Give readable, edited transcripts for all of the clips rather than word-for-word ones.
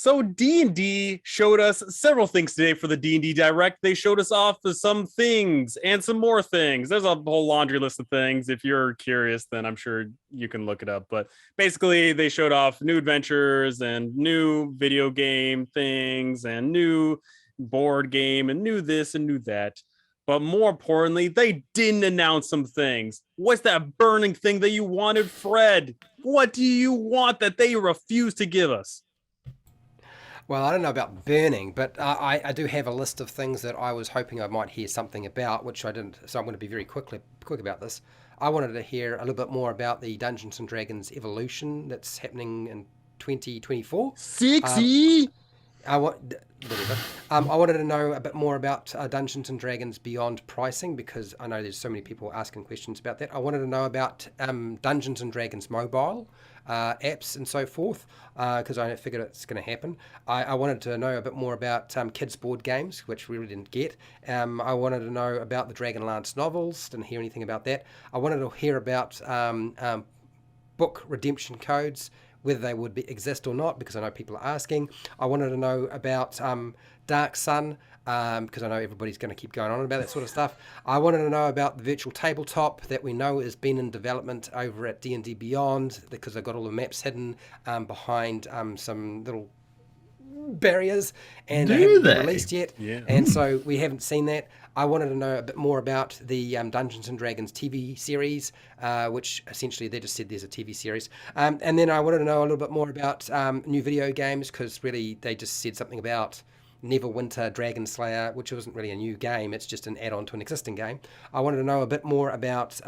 So D&D showed us several things today for the D&D Direct. They showed us off some things and some more things. There's a whole laundry list of things. If you're curious, then I'm sure you can look it up. But basically, they showed off new adventures and new video game things and new board game and new this and new that. But more importantly, they didn't announce some things. What's that burning thing that you wanted, Fred? What do you want that they refuse to give us? Well, I don't know about burning, but I do have a list of things that I was hoping I might hear something about, which I didn't. So I'm going to be very quick about this. I wanted to hear a little bit more about the Dungeons and Dragons evolution that's happening in 2024. Sexy. I wanted to know a bit more about Dungeons and Dragons Beyond pricing, because I know there's so many people asking questions about that. I wanted to know about Dungeons and Dragons mobile apps and so forth, because I figured it's going to happen. I wanted to know a bit more about kids' board games, which we really didn't get. I wanted to know about the Dragonlance novels. Didn't hear anything about that. I wanted to hear about book redemption codes, whether they would exist or not, because I know people are asking. I wanted to know about Dark Sun, because I know everybody's going to keep going on about that sort of stuff. I wanted to know about the virtual tabletop that we know has been in development over at D&D Beyond, because they've got all the maps hidden behind some little barriers, and they haven't been released yet. Yeah. And so we haven't seen that. I wanted to know a bit more about the Dungeons and Dragons TV series, which essentially they just said there's a TV series. And then I wanted to know a little bit more about new video games, because really they just said something about Neverwinter Dragon Slayer, which wasn't really a new game. It's just an add-on to an existing game. I wanted to know a bit more about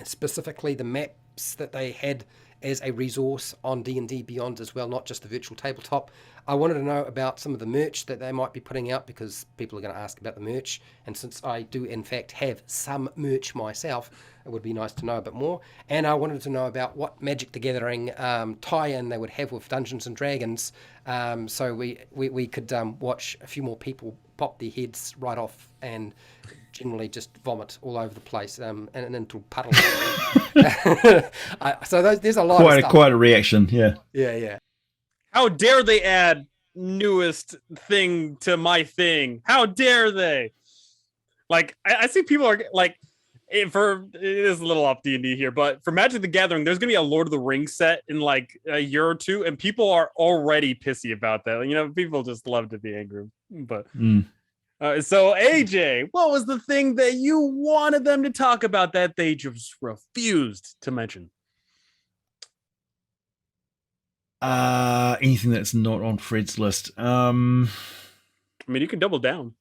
specifically the maps that they had as a resource on D&D Beyond as well, not just the virtual tabletop. I wanted to know about some of the merch that they might be putting out, because people are going to ask about the merch. And since I do, in fact, have some merch myself, it would be nice to know a bit more. And I wanted to know about what Magic the Gathering tie-in they would have with Dungeons and Dragons, so we could watch a few more people pop their heads right off and generally just vomit all over the place and into puddles. So there's a lot of stuff. Quite a reaction, yeah. Yeah. How dare they add newest thing to my thing? How dare they? Like, I see people are like, it is a little off D&D here, but for Magic the Gathering, there's gonna be a Lord of the Rings set in like a year or two, and people are already pissy about that. You know, people just love to be angry. But so AJ, what was the thing that you wanted them to talk about that they just refused to mention? Anything that's not on Fred's list. I mean, you can double down.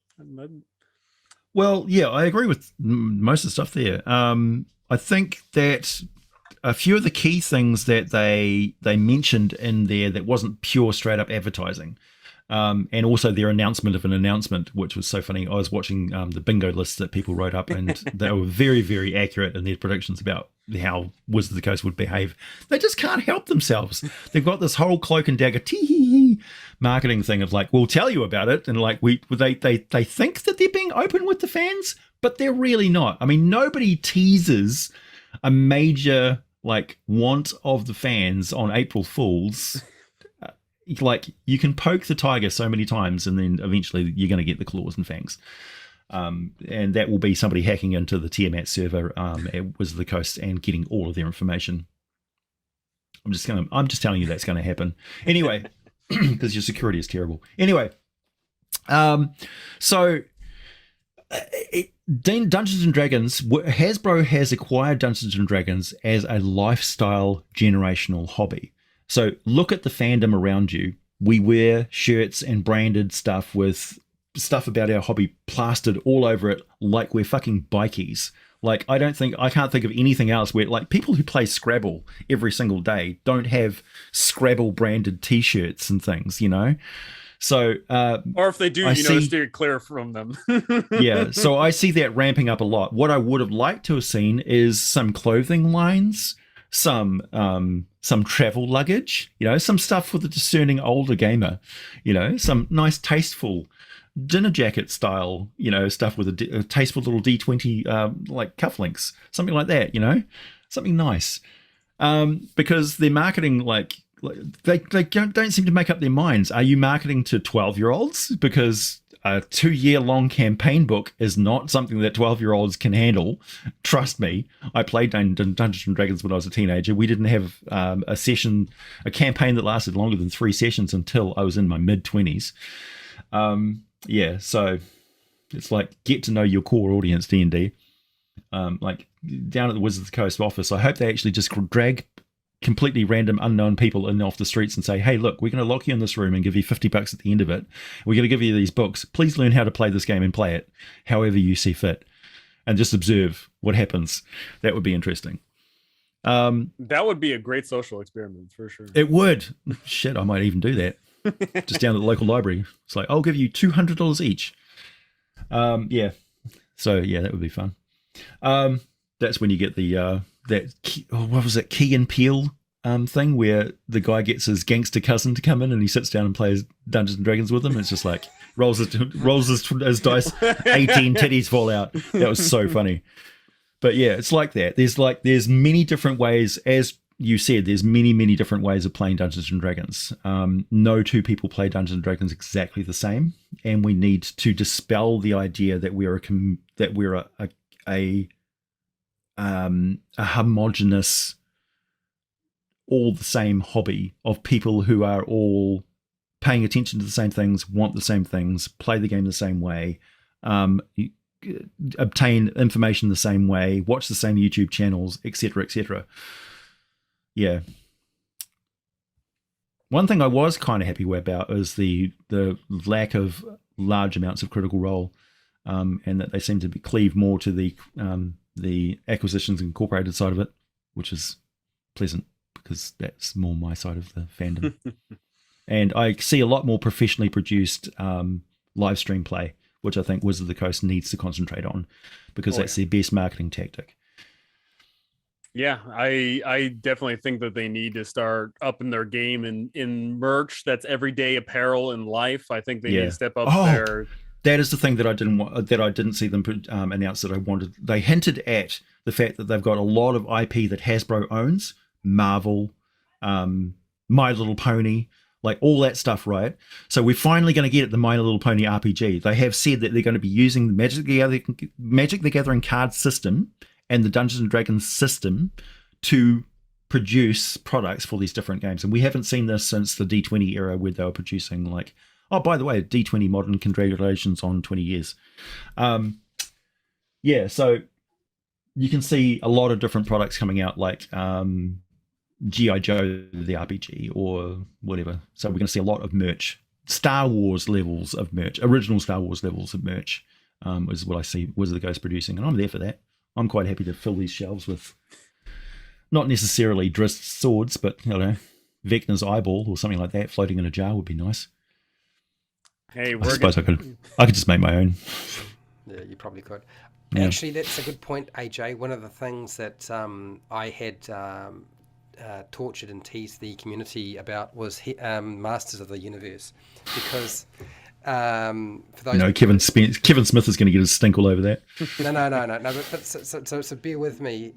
Well, yeah, I agree with most of the stuff there. I think that a few of the key things that they mentioned in there that wasn't pure straight up advertising, and also their announcement of an announcement, which was so funny. I was watching the bingo lists that people wrote up, and they were very, very accurate in their predictions about how Wizards of the Coast would behave. They just can't help themselves. They've got this whole cloak and dagger marketing thing of like, we'll tell you about it, and like they think that they're being open with the fans, but they're really not. I mean, nobody teases a major like want of the fans on April Fools. Like, you can poke the tiger so many times, and then eventually you're going to get the claws and fangs. And that will be somebody hacking into the Tiamat server at Wizard of the Coast and getting all of their information. I'm just telling you that's going to happen anyway, because your security is terrible. Anyway, so Dungeons and Dragons, Hasbro has acquired Dungeons and Dragons as a lifestyle generational hobby. So look at the fandom around you. We wear shirts and branded stuff with stuff about our hobby plastered all over it like we're fucking bikies. Like, I can't think of anything else where, like, people who play Scrabble every single day don't have Scrabble branded t-shirts and things, you know? So, or if they do, steer clear from them. Yeah, so I see that ramping up a lot. What I would have liked to have seen is some clothing lines, some travel luggage, some stuff for the discerning older gamer, some nice tasteful dinner jacket style, stuff with a tasteful little D20 like cufflinks, something like that, something nice. Because they're marketing like they don't seem to make up their minds. Are you marketing to 12-year-olds? Because a 2-year-long campaign book is not something that 12-year-olds can handle. Trust me. I played Dungeons and Dragons when I was a teenager. We didn't have a campaign that lasted longer than 3 sessions until I was in my mid-20s. Yeah, so it's like, get to know your core audience, D&D. Like down at the Wizards of the Coast office, I hope they actually just drag completely random unknown people in off the streets and say, hey, look, we're going to lock you in this room and give you $50 at the end of it. We're going to give you these books. Please learn how to play this game and play it however you see fit, and just observe what happens. That would be interesting. That would be a great social experiment for sure. It would. Shit, I might even do that. Just down at the local library. It's like, I'll give you $200 each. Yeah. So yeah, that would be fun. That's when you get the what was it, Key and Peele thing, where the guy gets his gangster cousin to come in and he sits down and plays Dungeons and Dragons with him. It's just like rolls his dice, 18 titties fall out. That was so funny. But yeah, it's like that. There's many different ways, as you said. There's many different ways of playing Dungeons and Dragons. No two people play Dungeons and Dragons exactly the same, and we need to dispel the idea that we're a homogenous, all the same hobby of people who are all paying attention to the same things, want the same things, play the game the same way, obtain information the same way, watch the same YouTube channels, etc., etc. Yeah. One thing I was kind of happy about is the lack of large amounts of Critical Role, and that they seem to cleave more to the acquisitions incorporated side of it, which is pleasant because that's more my side of the fandom. And I see a lot more professionally produced live stream play, which I think Wizards of the Coast needs to concentrate on, because that's their best marketing tactic. Yeah, I definitely think that they need to start upping their game in merch that's everyday apparel in life. I think they need to step up their... That is the thing that I didn't see them announce that I wanted. They hinted at the fact that they've got a lot of IP that Hasbro owns, Marvel, My Little Pony, like all that stuff, right? So we're finally going to get at the My Little Pony RPG. They have said that they're going to be using the Magic the Gathering card system and the Dungeons and Dragons system to produce products for these different games. And we haven't seen this since the D20 era, where they were producing like, oh, by the way, D20 Modern, congratulations on 20 years. Yeah, so you can see a lot of different products coming out, like G.I. Joe, the RPG, or whatever. So we're going to see a lot of merch. Star Wars levels of merch, original Star Wars levels of merch, is what I see Wizard of the Coast producing. And I'm there for that. I'm quite happy to fill these shelves with not necessarily Drist's swords, but, you know, Vecna's eyeball or something like that floating in a jar would be nice. Hey, I suppose I could just make my own. Yeah, you probably could. Yeah. Actually, that's a good point, AJ. One of the things that I had tortured and teased the community about was Masters of the Universe, because for those, no, Kevin Smith is going to get his stink all over that. No. But so bear with me.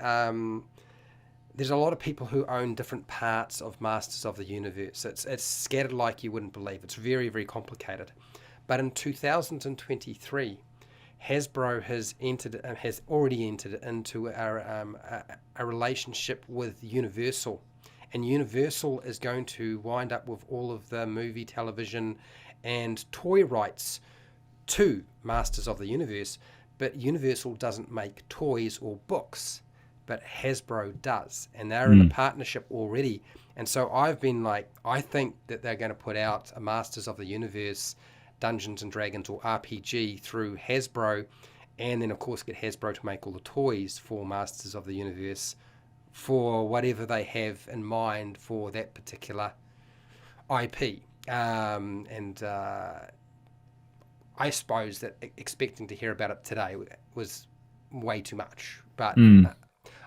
There's a lot of people who own different parts of Masters of the Universe. It's scattered like you wouldn't believe. It's very, very complicated. But in 2023, Hasbro has already entered into a relationship with Universal, and Universal is going to wind up with all of the movie, television, and toy rights to Masters of the Universe. But Universal doesn't make toys or books, but Hasbro does, and they're in a partnership already. And so I've been like, I think that they're going to put out a Masters of the Universe Dungeons and Dragons or RPG through Hasbro, and then of course get Hasbro to make all the toys for Masters of the Universe for whatever they have in mind for that particular IP. I suppose that expecting to hear about it today was way too much, but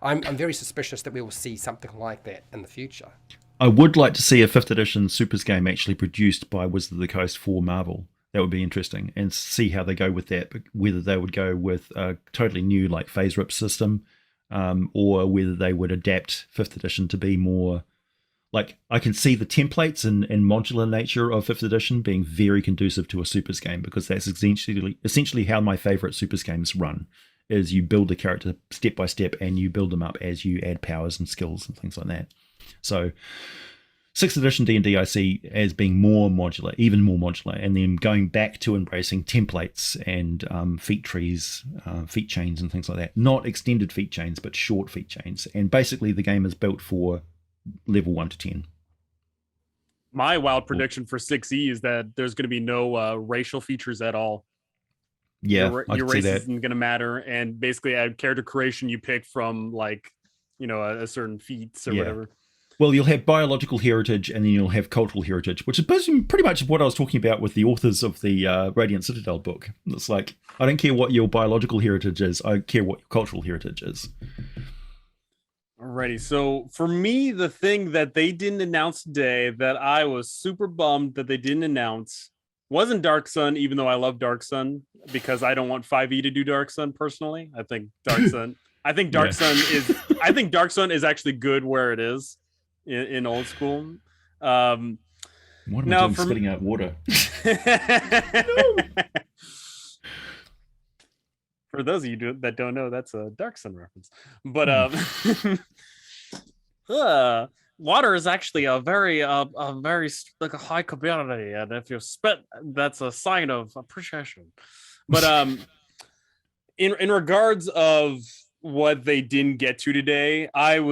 I'm very suspicious that we will see something like that in the future. I would like to see a 5th edition Supers game actually produced by Wizard of the Coast for Marvel. That would be interesting, and see how they go with that, whether they would go with a totally new like phase rip system, or whether they would adapt 5th edition to be more Like, I can see the templates and modular nature of 5th edition being very conducive to a Supers game, because that's essentially how my favorite Supers games run, is you build a character step by step and you build them up as you add powers and skills and things like that. So 6th edition D&D I see as being more modular, even more modular, and then going back to embracing templates and feat trees, feat chains and things like that. Not extended feat chains, but short feat chains. And basically the game is built for level 1 to 10. My wild prediction for 6E is that there's going to be no racial features at all. Yeah, your race isn't going to matter, and basically at character creation you pick from like, you know, a certain feats or whatever. Well, you'll have biological heritage, and then you'll have cultural heritage, which is pretty much what I was talking about with the authors of the Radiant Citadel book. It's like, I don't care what your biological heritage is, I care what your cultural heritage is. Alrighty, so for me, the thing that they didn't announce today that I was super bummed that they didn't announce wasn't Dark Sun, even though I love Dark Sun, because I don't want 5e to do Dark Sun personally. I think Dark Sun Dark Sun is actually good where it is in old school. What am I doing, spitting out water? For those of you that don't know, that's a Dark Sun reference. But water is actually a very like a high commodity, and if you spit, that's a sign of appreciation. But in regards of what they didn't get to today, I'd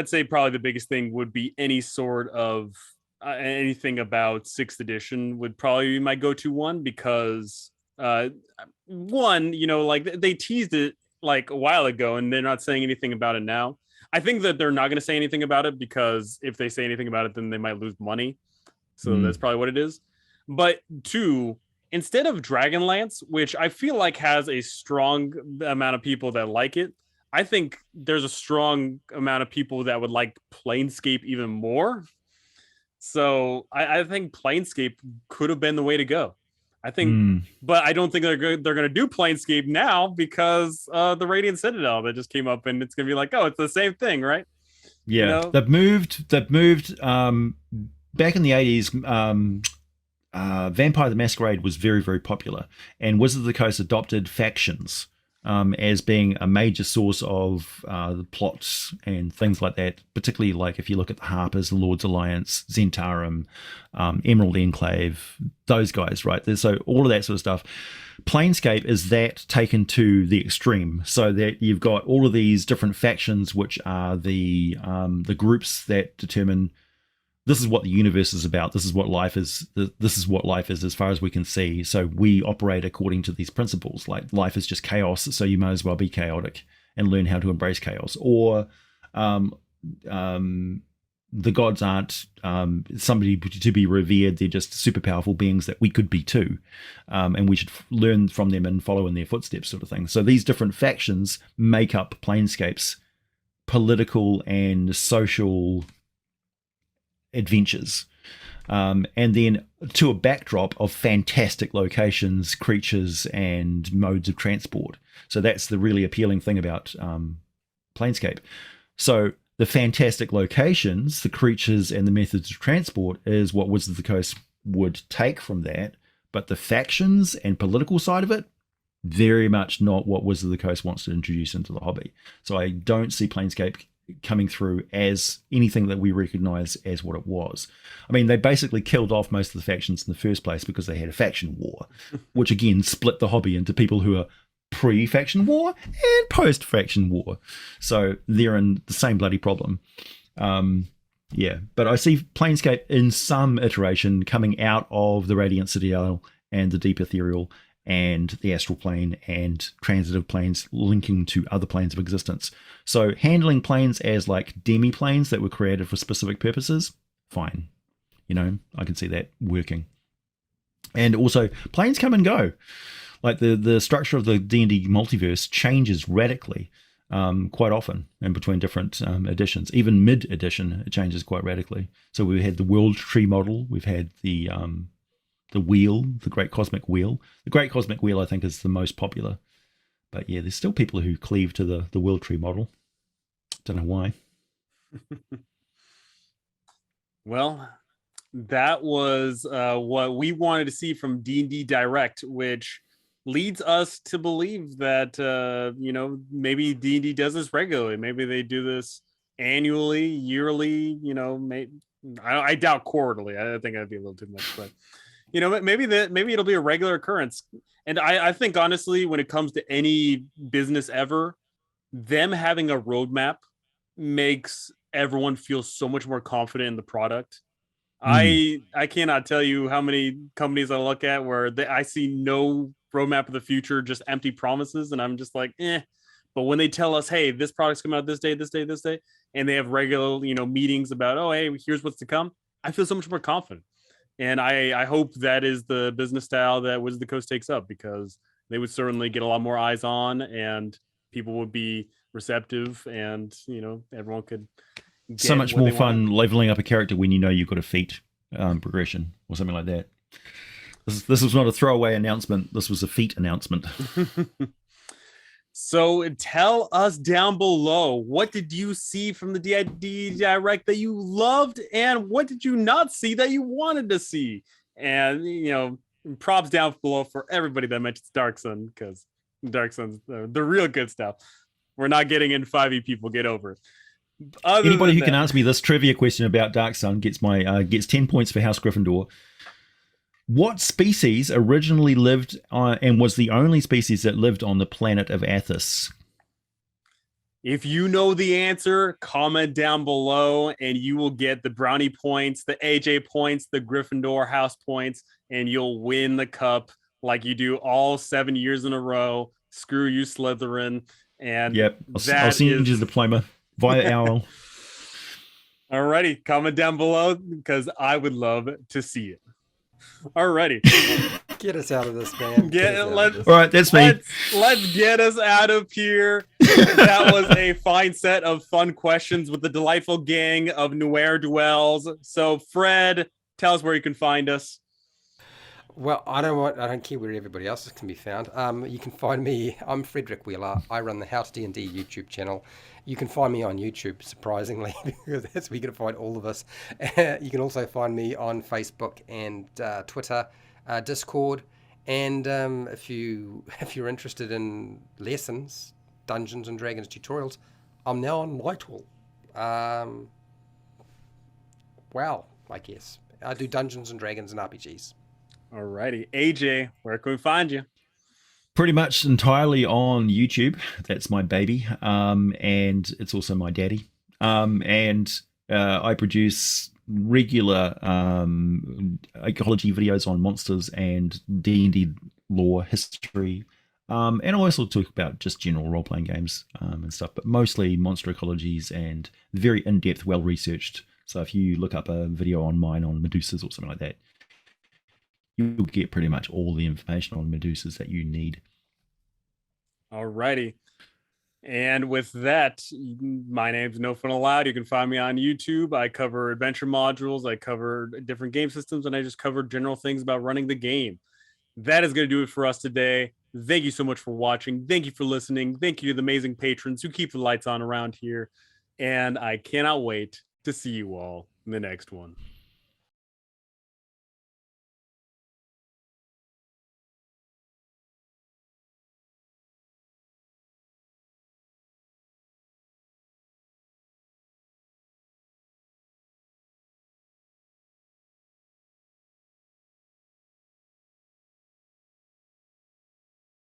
say probably the biggest thing would be any sort of anything about 6th edition would probably be my go-to one, because one, you know, like they teased it like a while ago and they're not saying anything about it now. I think that they're not going to say anything about it, because if they say anything about it, then they might lose money. So that's probably what it is. But two, instead of Dragonlance, which I feel like has a strong amount of people that like it, I think there's a strong amount of people that would like Planescape even more. So I think Planescape could have been the way to go. I think, but I don't think they're going to do Planescape now, because the Radiant Citadel that just came up, and it's going to be like, oh, it's the same thing, right? Yeah, you know? they've moved. Back in the 80s, Vampire the Masquerade was very, very popular, and Wizards of the Coast adopted factions as being a major source of the plots and things like that, particularly like if you look at the Harpers, the Lord's Alliance, Zentarum, Emerald Enclave, those guys, right? So all of that sort of stuff. Planescape is that taken to the extreme, so that you've got all of these different factions, which are the groups that determine this is what the universe is about. This is what life is. This is what life is as far as we can see. So we operate according to these principles. Like, life is just chaos, so you might as well be chaotic and learn how to embrace chaos. Or the gods aren't somebody to be revered. They're just super powerful beings that we could be too. And we should learn from them and follow in their footsteps, sort of thing. So these different factions make up Planescape's political and social adventures, and then to a backdrop of fantastic locations, creatures, and modes of transport. So that's the really appealing thing about Planescape. So the fantastic locations, the creatures, and the methods of transport is what Wizards of the Coast would take from that, but the factions and political side of it, very much not what Wizards of the Coast wants to introduce into the hobby. So I don't see Planescape coming through as anything that we recognize as what it was. I mean, they basically killed off most of the factions in the first place because they had a faction war, which again split the hobby into people who are pre-faction war and post-faction war. So they're in the same bloody problem. But I see Planescape in some iteration coming out of the Radiant Citadel and the Deep Ethereal and the astral plane and transitive planes linking to other planes of existence. So handling planes as like demi-planes that were created for specific purposes, fine. You know, I can see that working. And also, planes come and go. Like the structure of the D&D multiverse changes radically quite often and between different editions. Even mid-edition, it changes quite radically. So we had the world tree model. We've had the wheel, the Great Cosmic Wheel. The Great Cosmic Wheel, I think, is the most popular. But yeah, there's still people who cleave to the world tree model. Don't know why. Well, that was what we wanted to see from D&D Direct, which leads us to believe that maybe D&D does this regularly. Maybe they do this annually, yearly. I doubt quarterly. I think that'd be a little too much, but maybe it'll be a regular occurrence. And I think honestly, when it comes to any business ever, them having a roadmap makes everyone feel so much more confident in the product. I cannot tell you how many companies I look at where I see no roadmap of the future, just empty promises, and I'm just like, eh. But when they tell us, hey, this product's coming out this day, this day, this day, and they have regular, meetings about, oh, hey, here's what's to come, I feel so much more confident. And I hope that is the business style that Wizards of the Coast takes up, because they would certainly get a lot more eyes on, and people would be receptive, and everyone could so much more fun leveling up a character when you've got a feat progression or something like that. This was not a throwaway announcement. This was a feat announcement. So tell us down below, what did you see from the D&D Direct that you loved, and what did you not see that you wanted to see? And props down below for everybody that mentions Dark Sun, because Dark Sun's the real good stuff. We're not getting in 5e, people, get over it. Anybody who can answer me this trivia question about Dark Sun gets 10 points for House Gryffindor. What species originally lived and was the only species that lived on the planet of Athos? If you know the answer, comment down below, and you will get the brownie points, the AJ points, the Gryffindor house points, and you'll win the cup like you do all 7 years in a row. Screw you, Slytherin. And yep, I'll send you the diploma via owl. Alrighty, comment down below, because I would love to see it. Alrighty. Get us out of this, man. All right, that's me. Let's get us out of here. That was a fine set of fun questions with the delightful gang of Noir Dwells. So, Fred, tell us where you can find us. Well, I don't care where everybody else can be found. You can find me. I'm Frederick Wheeler. I run the House D&D YouTube channel. You can find me on YouTube, surprisingly, because that's where you're going to find all of us. You can also find me on Facebook and Twitter, Discord, and if you're interested in lessons, Dungeons and Dragons tutorials, I'm now on Lightwall. Wow, I guess I do Dungeons and Dragons and RPGs. Alrighty, AJ, where can we find you? Pretty much entirely on YouTube. That's my baby, and it's also my daddy. And I produce regular ecology videos on monsters and D&D lore history. And I also talk about just general role-playing games and stuff, but mostly monster ecologies and very in-depth, well-researched. So if you look up a video on mine on Medusas or something like that, you'll get pretty much all the information on Medusas that you need. Alrighty. And with that, my name's No Fun Allowed. You can find me on YouTube. I cover adventure modules, I cover different game systems, and I just cover general things about running the game. That is going to do it for us today. Thank you so much for watching. Thank you for listening. Thank you to the amazing patrons who keep the lights on around here. And I cannot wait to see you all in the next one.